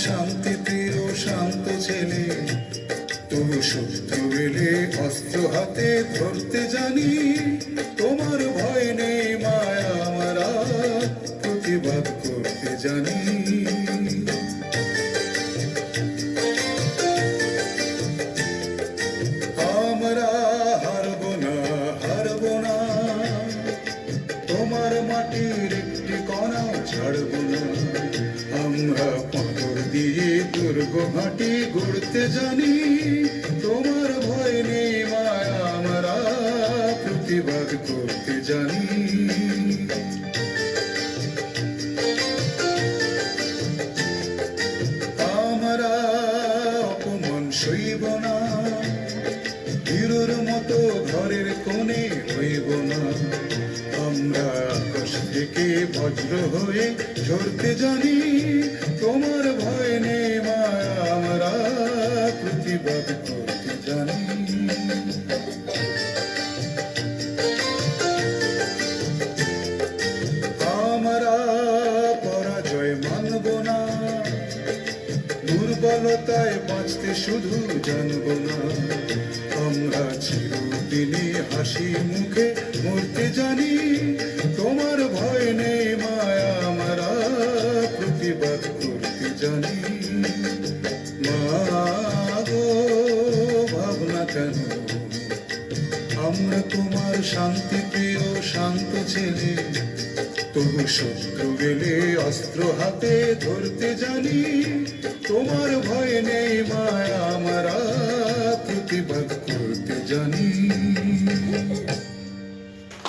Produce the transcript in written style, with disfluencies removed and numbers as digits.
শান্তি প্রিয় শান্ত ছেলে, তবু শত্রু এলে অস্ত্র হাতে ধরতে জানি। তোমার ভয় নেই মায়া, আমরা প্রতিবাদ করতে জানি। আমরা হারবো না, হারবো না, তোমার মাটির একটি কণা ছাড়বো না। আমরা পাথর দিয়ে দুর্গ ঘাঁটি গড়তে জানি। তোমার ভয় নেই মায়া, আমরা প্রতিবাদ করতে জানি। আমরা অপমান সইব না, হিরোর মতো ঘরের কোণে হইব না। আমরা আকাশ থেকে বজ্র হয়ে ঝরতে জানি। তোমার ভয় নেই মায়া, আমরা প্রতিবাদ করতে জানি। আমরা পরাজয় মানব না, দুর্বলতায় বাঁচতে শুধু জানব না। আমরা চিরদিনই হাসি মুখে মরতে জানি। তোমার ভয় নেই মায়া, আমরা প্রতিবাদ করতে জানি। মা গো, ভাবনা কেন, আমরা তোমার শান্তি প্রিয় শান্ত ছেলে, তবু শত্রু গেলে অস্ত্র হাতে ধরতে জানি। তোমার ভয় নেই মায়া, আমরা প্রতিবাদ করতে জানি।